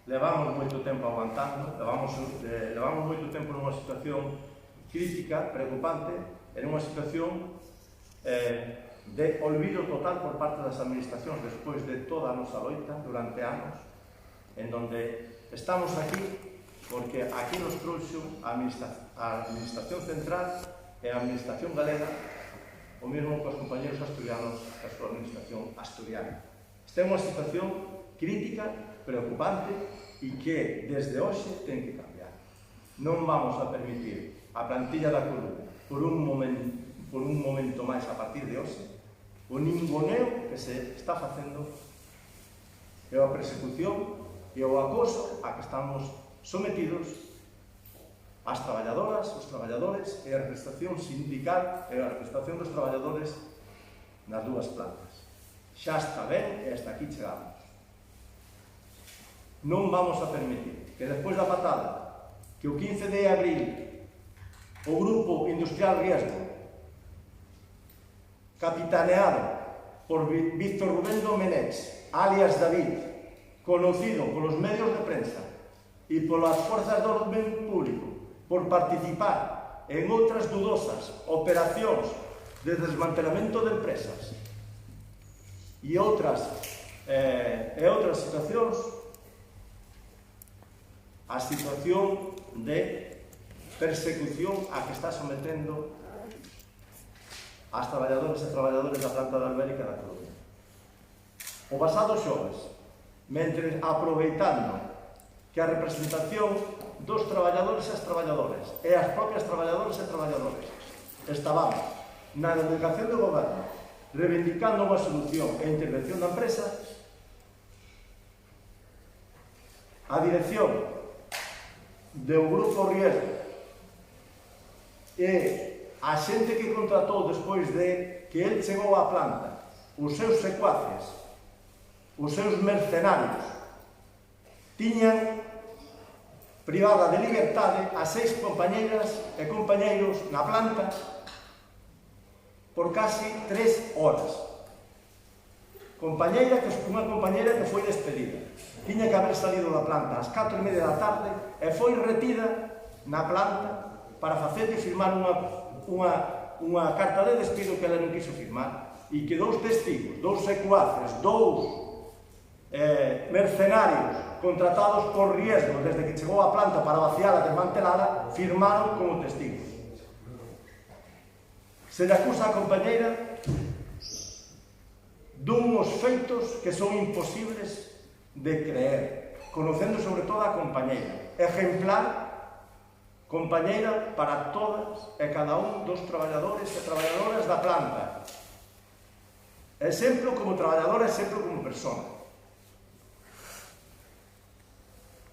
levamos moito tempo aguantando, levamos moito tempo nunha situación crítica, preocupante, en unha situación de olvido total por parte das administracións despois de toda a nosa loita durante anos, en donde estamos aquí porque aquí nos trouxo a administración central e a administración galega, o mesmo cos compañeros asturianos e a súa administración asturiana. Esta é unha situación crítica, preocupante e que desde hoxe ten que cambiar. Non vamos a permitir a plantilla da Coruña por un momento máis a partir de hoxe o ninguneo que se está facendo e a persecución e o acoso a que estamos sometidos as traballadoras, os traballadores e a representación sindical e a representación dos traballadores nas dúas plantas. Xa está ben e hasta aquí chegamos. Non vamos a permitir que despois da patada que o 15 de abril o Grupo Industrial Riesgo, capitaneado por Víctor Rubén Domenech, alias David, conocido polos medios de prensa e polas forzas do orden público por participar en outras dudosas operacións de desmantelamento de empresas e outras situacións, a situación de persecución a que está sometendo as traballadores e traballadores da planta de Albérica da Coruña. O pasado xoves, mentre aproveitando que a representación dos traballadores e as traballadoras e as propias traballadoras e traballadores estaban na delegación do goberno reivindicando unha solución e intervención da empresa, a dirección do Grupo Riesgo e a xente que contratou despois de que el chegou á planta, os seus secuaces, os seus mercenarios, tiñan privada de liberdade a 6 compañeiras e compañeiros na planta por casi 3 horas. Unha compañeira que foi despedida. Tiña que haber salido da planta ás 4:30 da tarde e foi retida na planta para facerlle firmar unha carta de despido que ela non quiso firmar e que 2 testigos, 2 secuaces, 2 mercenarios contratados por Riesgo desde que chegou á planta para vaciala e desmantelala firmaron como testigos. Se lle acusa a compañeira dunhos feitos que son imposibles de creer, conocendo sobre todo a compañeira, exemplar compañeira para todas e cada un dos traballadores e traballadoras da planta, exemplo como traballadora, exemplo como persona.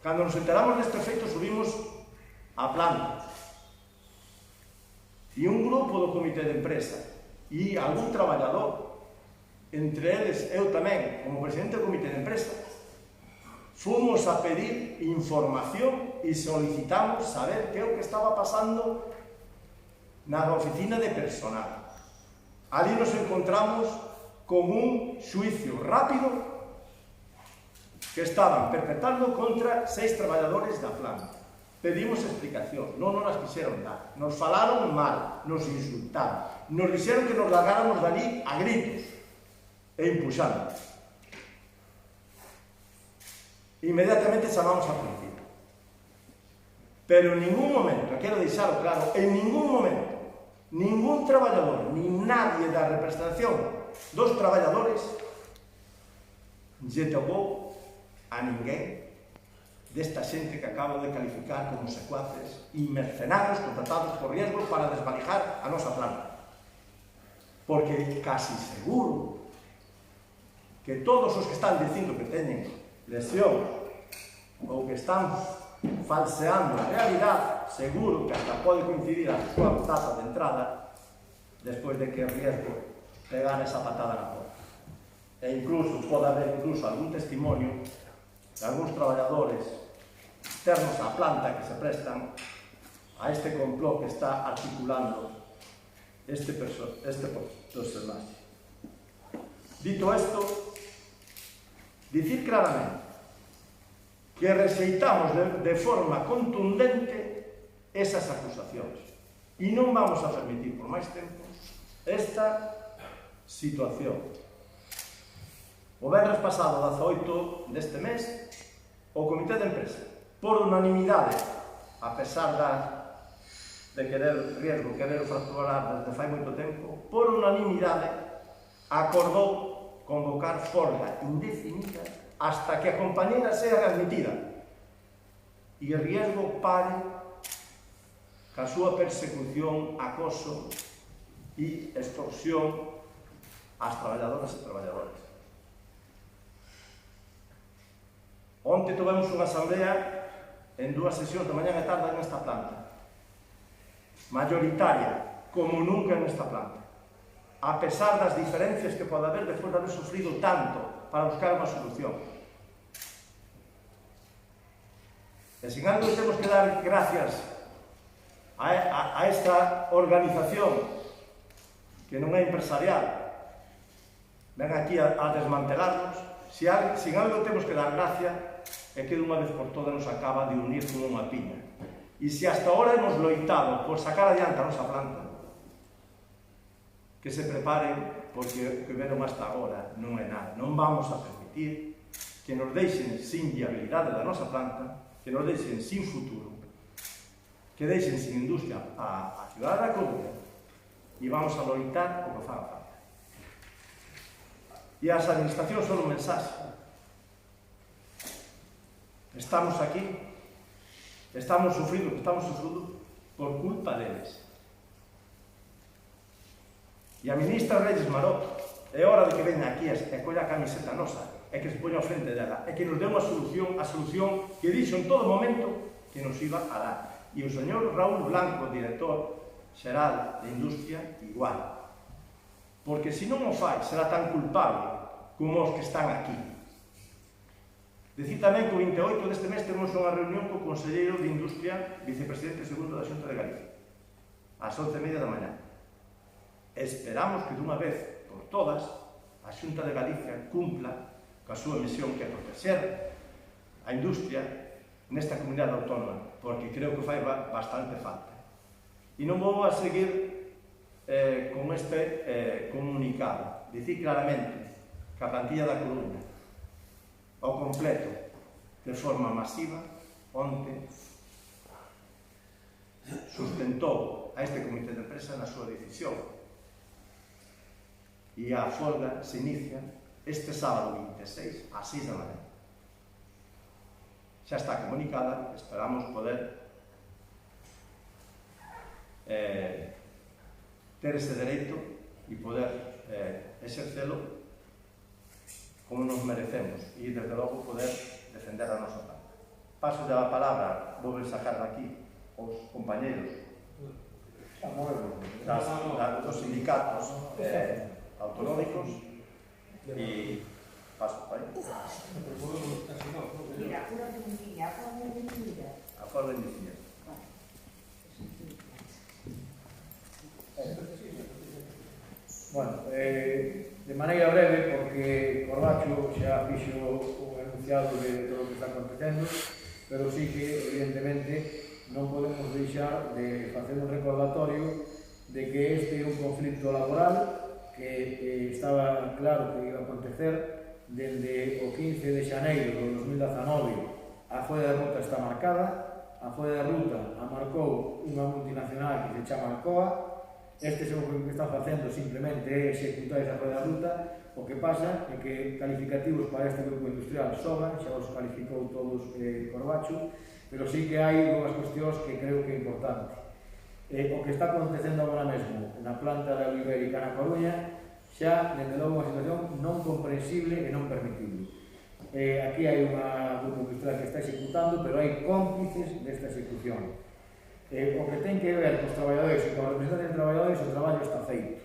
Cando nos enteramos deste feito subimos á planta e un grupo do comité de empresa e algún traballador, entre eles eu tamén, como presidente do comité de empresa, fomos a pedir información e solicitamos saber que é o que estaba pasando na oficina de personal. Ali nos encontramos con un xuicio rápido que estaban perpetrando contra 6 traballadores da planta. Pedimos explicación, non nos quixeron dar, nos falaron mal, nos insultaron, nos dixeron que nos largáramos dali a gritos e impuxando. Inmediatamente chamamos a policía. Pero en ningún momento, quero deixalo claro, en ningún momento, ningún traballador, ni nadie da representación dos traballadores lle tocou a ninguén desta xente que acabo de calificar como secuaces e mercenarios contratados por Riesgo para desvalijar a nosa planta. Porque casi seguro que todos os que están dicindo que teñen lesión ou que están falseando a realidade, seguro que hasta pode coincidir a súa data de entrada despois de que Riesgo pegara esa patada na porta. E incluso pode haber algún testimonio de algúns traballadores externos á planta que se prestan a este complot que está articulando este personaje. Dito isto, dicir claramente que que rexeitamos de forma contundente esas acusacións. E non vamos a permitir por máis tempo esta situación. O venres pasado, 18 deste mes, o Comité de Empresa, por unanimidade, a pesar de querer riesgo, querer fracturar desde fai moito tempo, por unanimidade acordou convocar folga indefinida hasta que a compañera sea admitida e o riesgo pare ca súa persecución, acoso e extorsión ás traballadoras e traballadores. Onte tivemos unha asamblea en 2 sesións de mañá e tarde nesta planta, mayoritaria, como nunca nesta planta, a pesar das diferencias que pode haber despois de haber sufrido tanto para buscar unha solución. E sin algo temos que dar gracias a esta organización que non é empresarial, ven aquí a desmantelarnos. Sin algo temos que dar gracia é que dunha vez por todas nos acaba de unir como unha piña. E se hasta ahora hemos loitado por sacar adiante a nosa planta, que se preparen, porque o que veron hasta agora non é nada. Non vamos a permitir que nos deixen sin viabilidade da nosa planta, que nos deixen sin futuro, que deixen sin industria a cidade da Coruña, e vamos a loitar o que faga falta. E as administracións son un mensaxe. Estamos aquí, estamos sufrindo por culpa deles. E a ministra Reyes Maroto, é hora de que veña aquí e colla a camiseta nosa, e que se poña ao frente dela, e que nos dé unha solución, a solución que dixo en todo momento que nos iba a dar. E o señor Raúl Blanco, director xeral de Industria, igual. Porque se non o fai, será tan culpable como os que están aquí. Decir tamén que o 28 deste mes temos unha reunión co conselleiro de Industria, vicepresidente segundo da Xunta de Galicia, ás 11:30 da mañá. Esperamos que dunha vez por todas a Xunta de Galicia cumpla coa súa misión, que é protexer a industria nesta comunidade autónoma, porque creo que fai bastante falta. E non vou a seguir con este comunicado. Dicir claramente que a plantilla da Coruña, ao completo, de forma masiva, onte sustentou a este comité de empresa na súa decisión. E a folga se inicia este sábado 26 ás 6 da mañá. Xa está comunicada, esperamos poder ter ese dereito e poder exercelo como nos merecemos e, desde logo, poder defender a nosa planta. Paso a palabra, vou sacar daqui os compañeros dos sindicatos autonómicos e paso para aí. Mira, una preguntilla, a folga indefinida. Bueno, de maneira breve, porque Corbacho xa fixo o enunciado de todo o que está acontecendo, pero sí que, evidentemente, non podemos deixar de facer un recordatorio de que este é un conflito laboral que estaba claro que iba a acontecer dende o 15 de xaneiro de 2019. A folla de ruta está marcada, a folla de ruta a marcou unha multinacional que se chama Alcoa. Este é o que está facendo simplemente é executar esa folla de ruta. O que pasa é que calificativos para este grupo industrial sobran, xa os calificou todos Corbacho, pero sí que hai dúas cuestións que creo que é importante. O que está acontecendo agora mesmo na planta da Ibérica na Coruña xa, dende logo, unha situación non comprensible e non permitible. Aquí hai un grupo industrial que está executando, pero hai cómplices desta execución. O que ten que ver cos traballadores e coa representación de traballadores, o traballo está feito.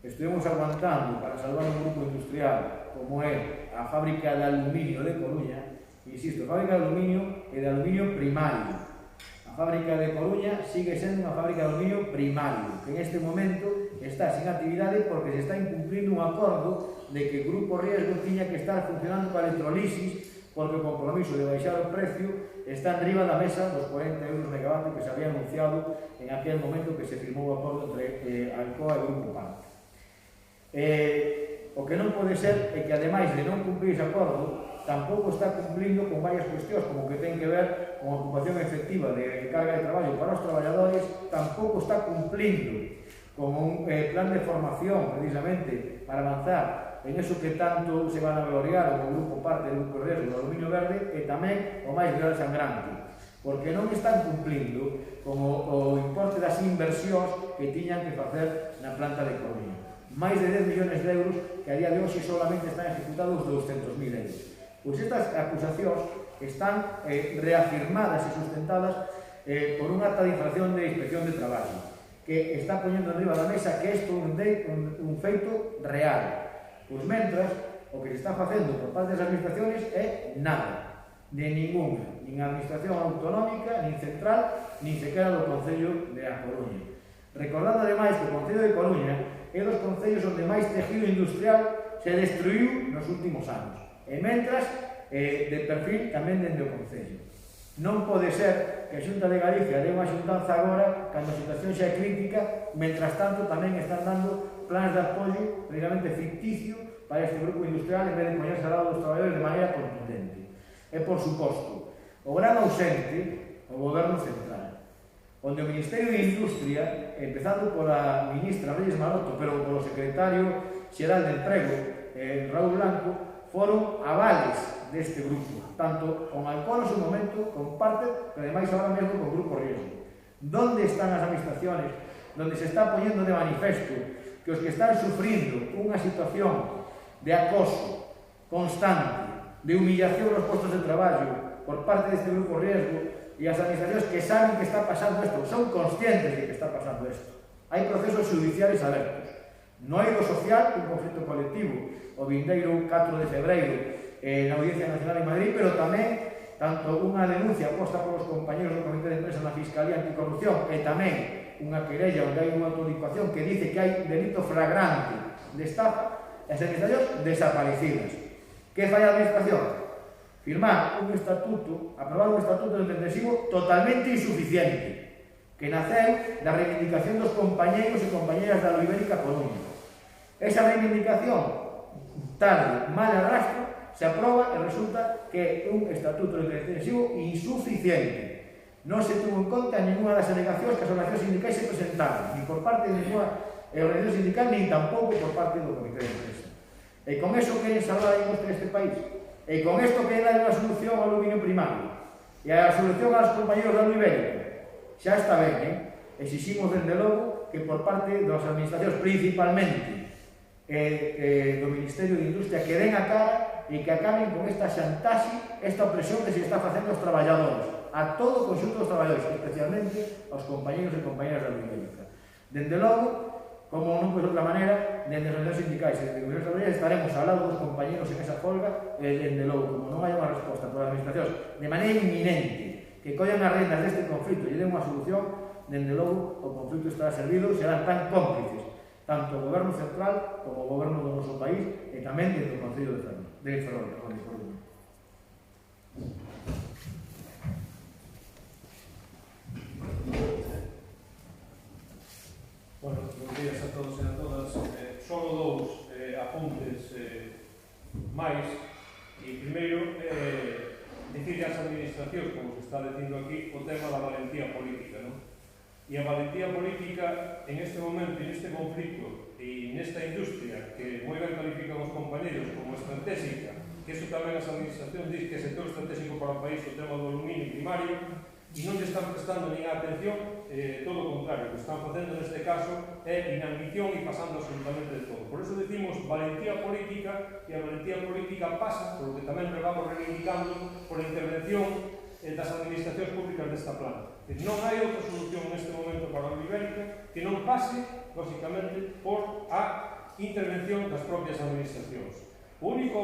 Estuvemos aguantando para salvar un grupo industrial como é a fábrica de aluminio de Coruña. Insisto, a fábrica de aluminio é de aluminio primario. A fábrica de Coruña sigue sendo unha fábrica de aluminio primario, que en este momento está sin actividade porque se está incumplindo un acordo de que o Grupo Riesgo tiña que estar funcionando coa electrolisis porque o compromiso de baixar o precio está enriba da mesa dos 40 euros megavatio que se había anunciado en aquel momento que se firmou o acordo entre Alcoa e o Grupo PAN. O que non pode ser é que, ademais de non cumprir ese acordo, tampouco está cumplindo con varias cuestións, como que ten que ver con a ocupación efectiva de carga de traballo para os traballadores, tampouco está cumplindo con un plan de formación, precisamente, para avanzar en eso que tanto se van a gloriar o grupo parte do Grupo Riesgo do Aluminio Verde, e tamén o máis grave sangrante, porque non están cumplindo con o importe das inversións que tiñan que facer na planta de Coruña. Máis de 10 millones de euros que a día de hoxe solamente están ejecutados 200.000 euros. Pois estas acusacións están reafirmadas e sustentadas por un acta de infracción de Inspección de Traballo, que está poñendo enriba da mesa que isto é un feito real. Pois mentras, o que se está facendo por parte das administraciones é nada, de ninguna, nin a administración autonómica, nin central, nin sequera do Concello de A Coruña. Recordando ademais que o Concello de Coruña é dos concellos onde máis tejido industrial se destruiu nos últimos anos, e mentras, de perfil tamén dende o Concello. Non pode ser que a Xunta de Galicia dé unha xuntanza agora cando a situación xa é crítica, mentras tanto tamén están dando plans de apoio precisamente ficticio para este grupo industrial en vez de poñerse ao lado dos traballadores de maneira contundente. E, por suposto, o gran ausente, o Goberno Central, onde o Ministerio de Industria, empezando pola ministra Reyes Maroto, pero polo secretario xeral de Emprego, Raúl Blanco, foron avales deste grupo, tanto con Alcoa no seu momento, con parte, pero ademais ahora mesmo con Grupo Riesgo. Donde están as administraciones donde se está poñendo de manifesto que os que están sufrindo unha situación de acoso constante, de humillación nos postos de traballo por parte deste Grupo Riesgo, e as administracións que saben que está pasando isto, son conscientes de que está pasando isto. Hai procesos judiciales abertos. No eido social, un conflito colectivo, o vindeiro 4 de febreiro na Audiencia Nacional en Madrid, pero tamén tanto unha denuncia posta polos compañeros do Comité de Empresa na Fiscalía Anticorrupción e tamén unha querella onde hai unha autorización que dice que hai delito flagrante de estafa, as administracións desaparecidas. Que fai a administración? Firmar un estatuto, aprobar un estatuto de intensivo totalmente insuficiente, que naceu da reivindicación dos compañeiros e compañeras da Ibérica Coruña. Esa reivindicación, tarde, mal arrastro, se aproba e resulta que é un estatuto de intensivo insuficiente. Non se tuvo en conta ninguna das alegacións que as organizacións sindicais se presentaron, ni por parte de ninguna organización sindical, ni tampouco por parte do Comité de Empresa. E con eso queren salvar a industria deste país. E con isto queren dar unha solución ao aluminio primario. E a solución aos compañeros da Ibérica. Xa está ben, exiximos, dende logo, que por parte das administracións, principalmente do Ministerio de Industria, que den a cara e que acaben con esta xantaxe, esta opresión que se está facendo aos traballadores, a todo o conxunto dos traballadores, especialmente aos compañeros e compañeras da Ibérica. Dende logo, como non pois de outra maneira, dende as organizacións sindicais e de gobernos traballadores estaremos ao lado dos compañeros en esa folga, e dende logo, como non hai unha resposta por as administracións de maneira inminente, que collan as rendas deste conflito e lle den unha solución, dende logo o conflito estará servido, serán tan cómplices tanto o Goberno Central como o Goberno do noso país e tamén dentro do Concello de Ferrol. Bueno, buenos días a todos e a todas. Solo dous apuntes máis. E primeiro, dicirle ás administracións, como se está dicindo aquí, o tema da valentía política, non? E a valentía política en este momento, en este conflito e nesta industria que moi ben califican os compañeros como estratégica, que iso tamén as administracións diz que é sector estratégico para o país o tema do aluminio primario, e non lle están prestando nin atención, todo o contrario, o que están facendo neste caso é inambición e pasando absolutamente de todo. Por iso decimos valentía política, e a valentía política pasa, por lo que tamén vamos reivindicando, por a intervención das administracións públicas desta planta. Non hai outra solución neste momento para a Ibérica que non pase, basicamente, por a intervención das propias administracións. O único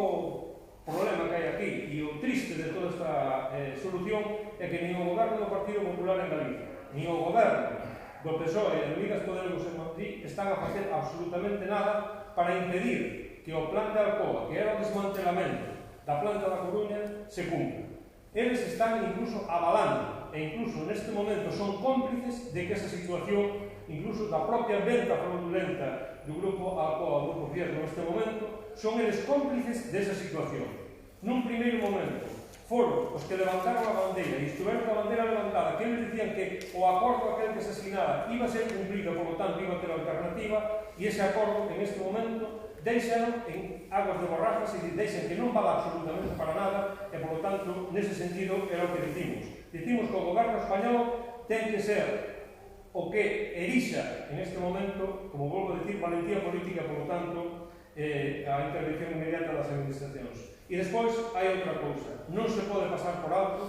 problema que hai aquí, e o triste de toda esta solución, é que nin o goberno do Partido Popular en Galicia, nin o goberno do PSOE e de Unidas Podemos en Madrid están a facer absolutamente nada para impedir que o plan de Alcoa, que era o desmantelamento da planta da Coruña se cumpra. Eles están incluso avalando, e incluso neste momento son cómplices de que esa situación, incluso da propia venta fraudulenta do Grupo Alcoa, do Grupo Riesgo neste momento, son eles cómplices desa situación. Nun primeiro momento, foron os que levantaron a bandeira e estuveron a bandeira levantada, que eles dicían que o acordo aquel que se asinara iba a ser cumprido, por lo tanto iba a ter alternativa, e ese acordo en este momento deixan en aguas de borrajas e deixan que non vale absolutamente para nada e, por lo tanto, nese sentido era o que dicimos. Dicimos que o goberno español ten que ser o que erixa en este momento, como volvo a decir, valentía política, por lo tanto, a intervención inmediata das administracións. E despois hai outra cousa, non se pode pasar por alto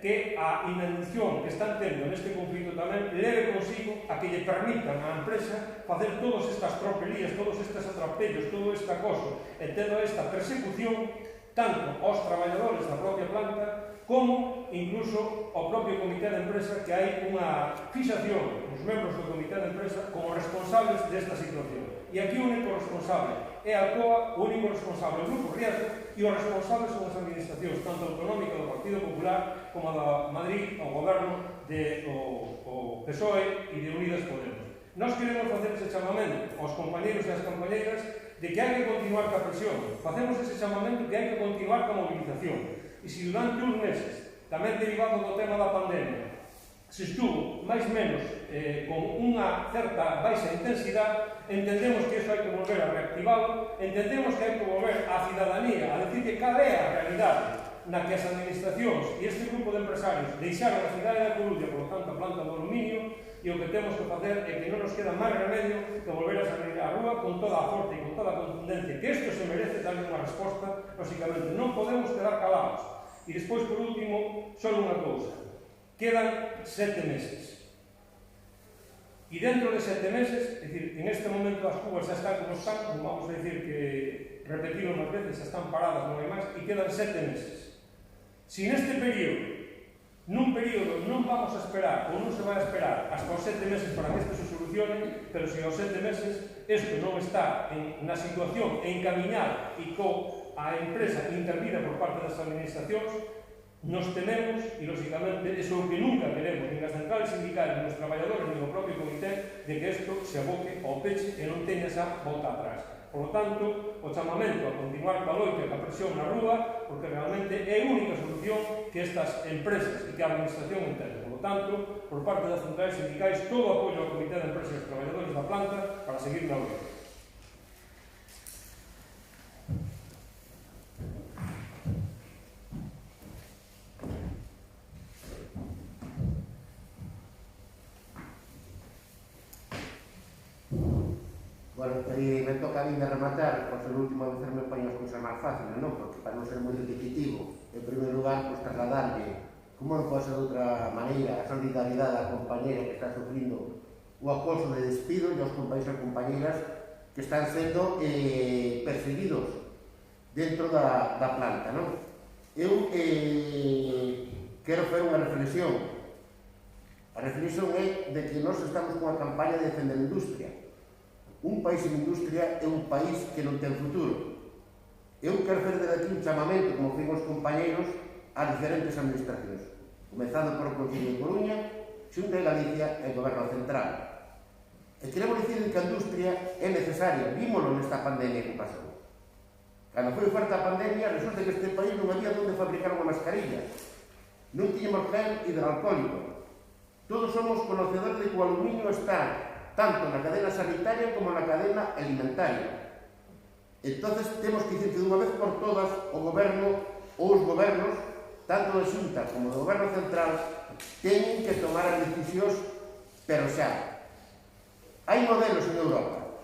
que a inanición que están tendo neste conflito tamén leve consigo a que lle permitan á empresa facer todas estas tropelías, todos estes atrapellos, todo este acoso e toda esta persecución tanto aos traballadores da propia planta como incluso ao propio comité de empresa, que hai unha fixación dos membros do comité de empresa como responsables desta situación. E aquí o único responsable é a Alcoa, o único responsable é o Grupo Riesgo, e os responsables son as administracións, tanto autonómica do Partido Popular como a da Madrid, ao goberno do PSOE e de Unidas Podemos. Nós queremos facer ese chamamento aos compañeros e as compañeiras de que hai que continuar ca presión. Facemos ese chamamento que hai que continuar ca movilización. E se durante uns meses, tamén derivado do tema da pandemia, se estuvo máis ou menos con unha certa baixa intensidade, entendemos que iso hai que volver a reactivalo, entendemos que hai que volver á cidadanía a decir que cal é a realidade na que as administracións e este grupo de empresarios deixaron a cidade da Coruña, por lo tanto a planta do aluminio, e o que temos que facer é que non nos queda máis remedio que volver a salir á rúa con toda a forte e con toda a contundencia que isto se merece darle unha resposta. Lógicamente non podemos quedar calados. E despois, por último, só unha cousa, quedan 7 meses. E dentro de 7 meses, é dicir, en este momento as cubas xa están como están, como vamos a decir que repetirlo máis veces, xa están paradas, non hai máis, e quedan 7 meses. Se neste período, nun período, non vamos a esperar, ou non se vai a esperar hasta os 7 meses para que isto se solucione, pero se aos 7 meses isto non está na situación encaminhada e a empresa intervida por parte das administracións, nos tememos, e lógicamente, eso é o que nunca queremos, nin as centrales sindicales, nin os traballadores, nin o propio comité, de que isto se aboque ao peche e non teña esa volta atrás. Por lo tanto, o chamamento a continuar coa loita e coa presión na rúa, porque realmente é a única solución que estas empresas e que a administración entende. Por lo tanto, por parte das centrales sindicais, todo o apoio ao comité de empresas e aos traballadores da planta para seguir na loita. Bueno, me toca a mí de rematar, por ser o último a veces me poño as cousas máis fáciles, non? Porque para non ser moi repetitivo, en primeiro lugar, pues trasladarle, como non pode ser de outra maneira, a solidaridade á compañera que está sufrindo o acoso de despido e aos compañeros e compañeras que están sendo perseguidos dentro da planta, non? Eu quero fazer unha reflexión. A reflexión é de que nós estamos cunha campaña de defender a industria. Un país sin industria é un país que non ten futuro. Eu quero fazer aquí un chamamento, como fin os compañeiros, ás diferentes administracións, comezando por o Concello de Coruña, Xunta de Galicia e o Goberno Central. E queremos dicir que a industria é necesaria, vímolo nesta pandemia que pasou. Cando foi forte a pandemia, resulta que este país non había onde fabricar unha mascarilla. Non tiñamos gel hidroalcohólico. Todos somos conocedores de que o aluminio está tanto na cadena sanitaria como na cadena alimentaria. Entonces temos que dicir que dunha vez por todas o goberno ou os gobernos, tanto da Xunta como do goberno central, teñen que tomar as decisións, pero xa. Hai modelos en Europa.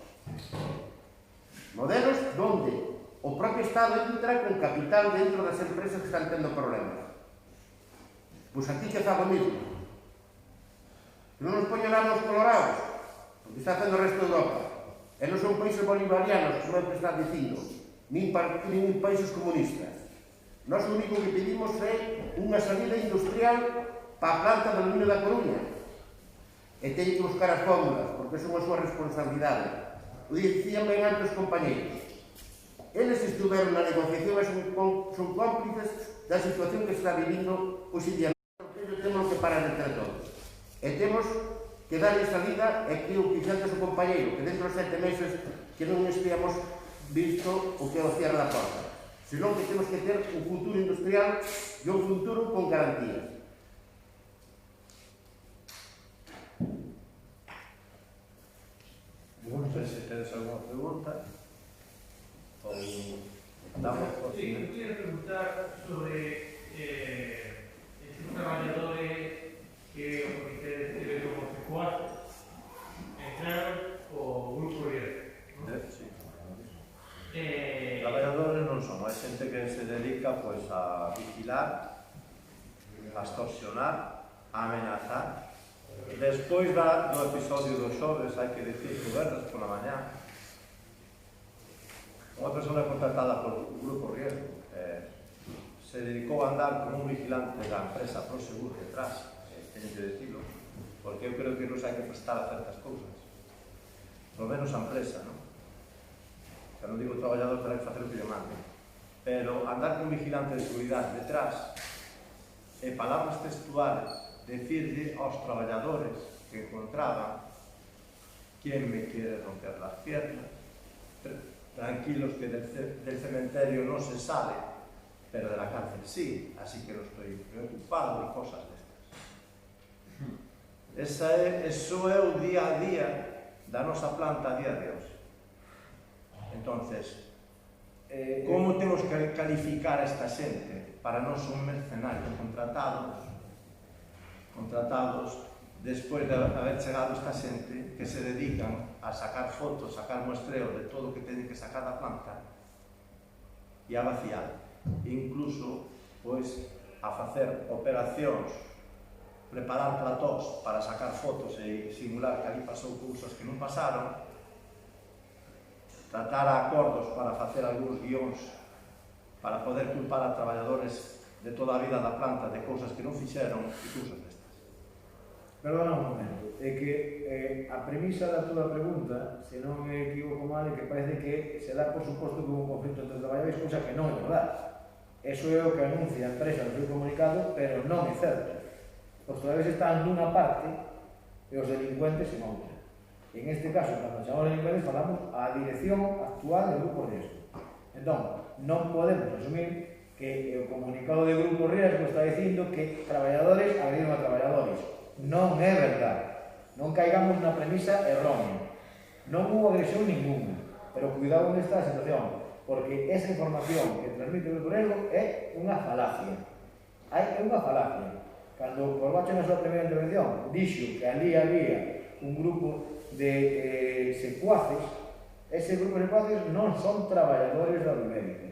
Modelos donde o propio Estado entra con capital dentro das empresas que están tendo problemas. Pois aquí que fa o mismo. Non nos poñen lá nos colorados, porque está facendo o resto de Europa. E non son países bolivarianos, como é que está dicindo, nin países comunistas. Nós o único que pedimos é unha salida industrial para a planta de aluminio da Coruña. E teñen que buscar as fórmulas, porque son a súa responsabilidade. O dicían ben antes os compañeiros. Eles estuveron na negociación e son cómplices da situación que está vivindo hoxe día. Temos que parar entre todos. E temos que darle salida e que o que dixantes o compañeiro, que dentro de 7 meses que non esteamos visto o que é o cierre da porta. Senón que temos que ter un futuro industrial e un futuro con garantías. Non sei se tedes alguna pregunta ou damos por Sí, eu queria preguntar sobre estes traballadores que o comité de como Secuaces entraron o grupo Riesgo. Sí. Traballadores non son, hai xente que se dedica pois a vigilar, a extorsionar, a amenazar. Despois do episodio dos xoves, hai que dicir que o verdes pola mañá unha persona contratada por o grupo Riesgo se dedicou a andar con un vigilante da empresa Prosegur detrás, teño que dicilo, porque eu creo que non hai que prestar a certas cousas, polo menos a empresa, non? Que non digo o traballador terá que facer o que lle mande, pero andar con un vigilante de seguridade detrás e palabras textuales, decirle aos traballadores que encontraban quen me quiere romper las piernas, tranquilos que del cementerio no se sale, pero de la cárcel sí, así que no estoy preocupado y cosas de estas. Eso é o día a día da nosa planta a día de hoxe. Entonces, como temos que calificar a esta xente para non son mercenarios contratados despois de haber chegado esta xente que se dedican a sacar fotos, sacar muestreo de todo o que teñen que sacar da planta e a vaciar, incluso pois a facer operacións, preparar platós para sacar fotos e simular que ali pasou cousas que non pasaron, tratar acordos para facer algúns guións para poder culpar a traballadores de toda a vida da planta de cousas que non fixeron e cousas destas. Perdona un momento, é que a premisa da túa pregunta, se non me equivoco mal, é que parece que se dá por suposto que un conflito entre traballadores, cousa que non é verdade. Eso é o que anuncia a empresa no seu comunicado, pero non é certo. Os traballadores están nunha parte e os delincuentes en outra. En este caso, cando chamamos delincuentes, falamos a dirección actual do Grupo Riesgo. Entón, non podemos asumir que o comunicado do Grupo Riesgo está dicindo que traballadores agrediron a traballadores. Non é verdade. Non caigamos na premisa errónea. Non hubo agresión ninguna. Pero cuidado onde está a situación, porque esa información que transmite o Grupo Riesgo é unha falacia. É unha falacia. Cando Corbacho na súa primeira intervención dixo que ali había un grupo de secuaces, ese grupo de secuaces non son traballadores da Ibérica.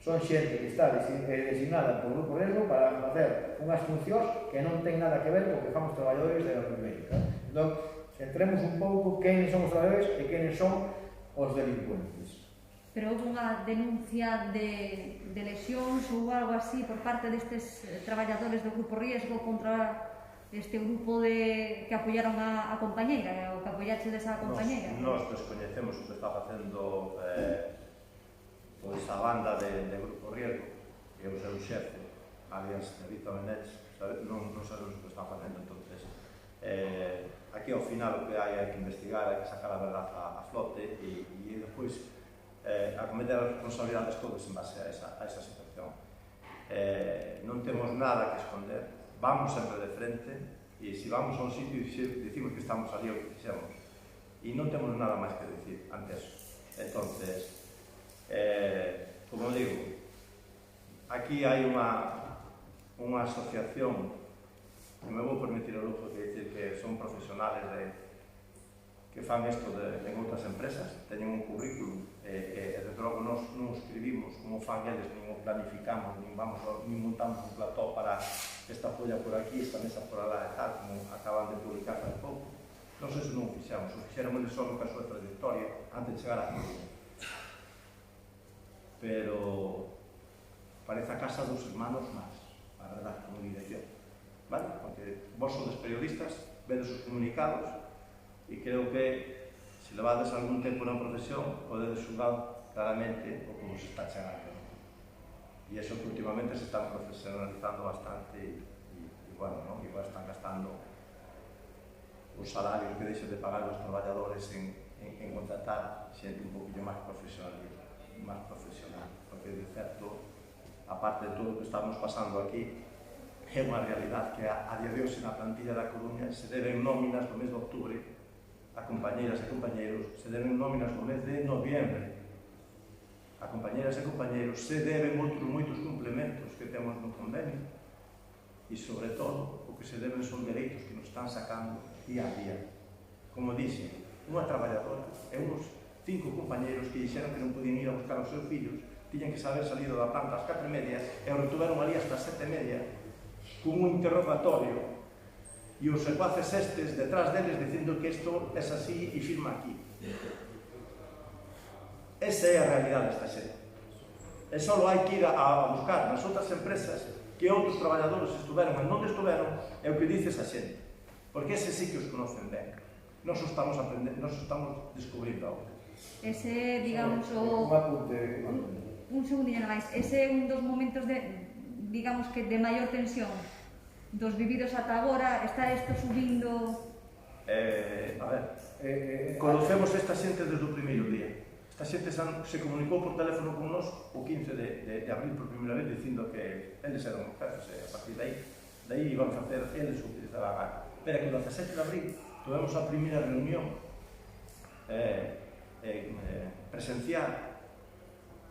Son xente que está designada por Grupo Riesgo para facer unhas funcións que non ten nada que ver co que fan os traballadores da Ibérica. Entón, centremos un pouco quenes son os traballadores e quenes son os delincuentes. Pero houve unha denuncia de lesións ou algo así por parte destes traballadores do Grupo Riesgo contra este grupo que apoyaron a compañeira, o que apoyaxe desa compañeira? Nos descoñecemos o que está facendo pois a banda de Grupo Riesgo, que é o seu xefe, alias Rita Benech, non sabemos o que está facendo. Entonces, aquí ao final o que hai que investigar, hai que sacar a verdade a flote e depois acometer as responsabilidades todas en base a esa situación. Non temos nada que esconder, vamos sempre de frente e se vamos a un sitio e dicimos que estamos ali o que fixemos e non temos nada máis que decir ante eso. Entonces, como digo, aquí hai unha asociación que me vou permitir o lujo de decir que son profesionales que fan isto en outras empresas, teñen un currículum e desde logo non escribimos como fan eles, nin o planificamos, nin montamos un plató para esta folla por aquí, esta mesa por alá e tal, como acaban de publicar hace pouco. Non sei se non o fixamos, o fixeron eles só ca súa trayectoria antes de chegar a Coruña. Pero parece a casa dos hermanos máis, a verdade, como dirección, vale? Porque vos sodes periodistas, vedes os comunicados e creo que se levades algún tempo na profesión podedes xulgar claramente o como se está chegando. E eso que últimamente se están profesionalizando bastante e bueno, ¿no? Igual están gastando os salarios que deixan de pagar os traballadores en contratar xente un poquinho máis profesional, porque de certo, aparte de todo o que estamos pasando aquí, é unha realidade que a día de hoxe na plantilla da Coruña se deben nóminas no mes de outubro a compañeiras e compañeiros, se deben nóminas no mes de noviembre a compañeiras e compañeiros, se deben moitos complementos que temos no convenio e, sobre todo, o que se deben son dereitos que nos están sacando día a día. Como dixe, unha traballadora e uns 5 compañeiros que dixeron que non podían ir a buscar os seus fillos, tiñan que saber salido da planta ás 4:30 e o retuveron ali hasta 7:30 con un interrogatorio e os secuaces estes detrás deles dicindo que isto é así e firma aquí. Esa é a realidade desta xente. E só hai que ir a buscar nas outras empresas que outros traballadores estuveron e non estuveron é o que dice esa xente. Porque ese sí que os conocen ben. Nos estamos aprendendo, nos estamos descubrindo agora. Ese, digamos, o... Un segundinho máis. Ese é un dos momentos de, digamos que, de maior tensión dos vividos ata agora. Está isto subindo... A ver, conocemos esta xente desde o primeiro día. Esta xente se comunicou por teléfono con nós o 15 de abril por primeira vez dicindo que eles eran os jefes e a partir de aí iban a facer eles o que les daba a gana. Pero que o 17 de abril tuvemos a primeira reunión presencial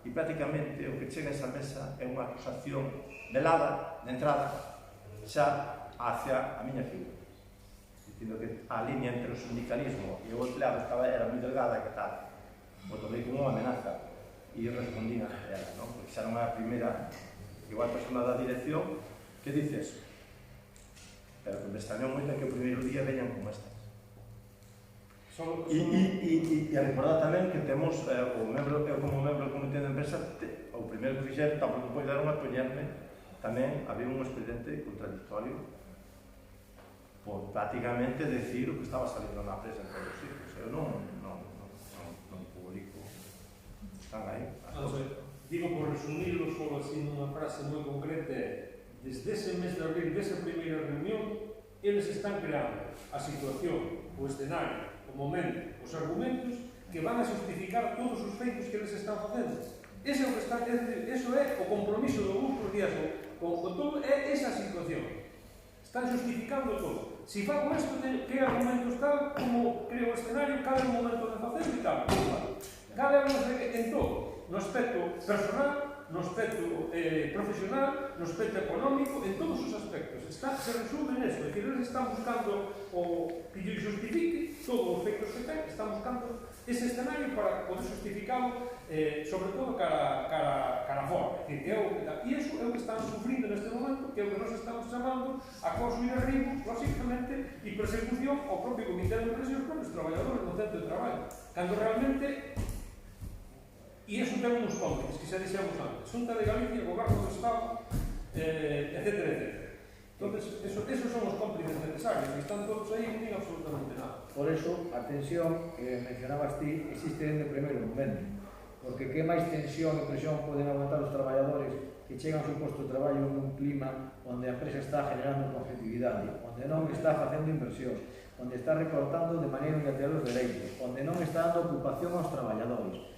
e prácticamente o que chega a esa mesa é unha acusación velada de entrada xa hacia a miña figura, dicindo que a línea entre o sindicalismo e o empleado era moi delgada e que tal. O tomei como unha amenaza e eu respondí a ela, non? Porque xa non é a primeira igual persona da dirección que dice eso, pero que me extrañou moito que o primeiro día veñan como estas. E recordar tamén que temos eu como membro do comité de empresa, o primeiro que fixer tampouco poidaron a poñerme tamén había un expediente contradictorio por prácticamente decir o que estaba salindo na prensa en todos os sitios. Eu non publico. Están aí. Digo, por resumirlo só así nunha frase moi concreta, desde ese mes de abril, desa primeira reunión, eles están creando a situación, o escenario, o momento, os argumentos que van a justificar todos os feitos que eles están facendo. Ese é o que está, eso é o compromiso do grupo Riesgo con todo, é esa situación. Están justificando todo. Si fago isto, que argumentos tal, como creo o escenario, cal é o momento de facer e tal. Cal é en todo, no aspecto personal, no aspecto profesional, no aspecto económico, en todos os aspectos. Se resume neso, é que eles están buscando o que lle justifique todos os feitos que ten, están buscando ese escenario para poder justificalo, sobre todo cara fora. E iso é o que están sufrindo neste momento, que é o que nos estamos chamando acoso e derribo, lógicamente, e persecución ao propio comité de empresa e aos propios traballadores no centro de traballo. Cando realmente... E iso ten uns cómplices que xa dixemos antes, Xunta de Galicia, Goberno do Estado, etc. Entonces, esos son os cómplices necesarios, que están todos aí e non din absolutamente nada. Por eso, a tensión que mencionabas ti existe desde o primeiro momento, porque que máis tensión e presión poden aguantar os traballadores que chegan ao seu posto de traballo nun clima onde a empresa está generando competitividade, onde non está facendo inversión, onde está recortando de maneira unilateral os dereitos, onde non está dando ocupación aos traballadores.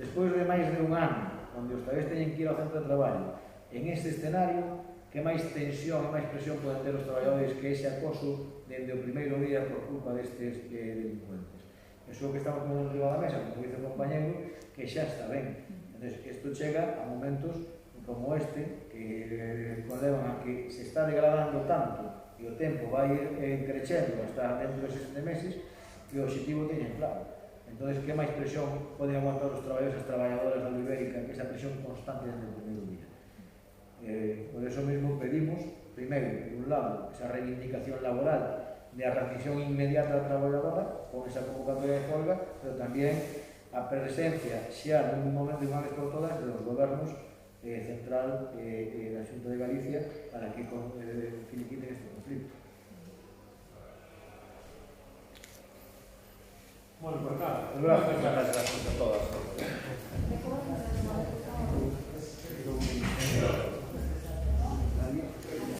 Despois de máis de un ano, onde os traballadores teñen que ir ao centro de traballo, en este escenario, que máis tensión e máis presión poden ter os traballadores que ese acoso dende o primeiro día por culpa destes delincuentes. Eso que estamos poniendo arriba da mesa, como dice o compañero, que xa está ben. Entón, isto chega a momentos como este, que conlevan a que se está degradando tanto e o tempo vai crecendo hasta dentro de 7 meses, que o objetivo teñen claro. Entón, que máis presión poden aguantar os traballadores e as traballadoras da Ibérica que esa presión constante desde o primeiro día. Por eso mesmo pedimos, primeiro, por un lado, esa reivindicación laboral de a readmisión inmediata da traballadora con esa convocatoria de folga, pero tamén a presencia xa nun momento de unha vez por todas dos gobernos central e da Xunta de Galicia para que finiquiten este conflito. Bueno, pues nada, Gracias. Muchas gracias a todas.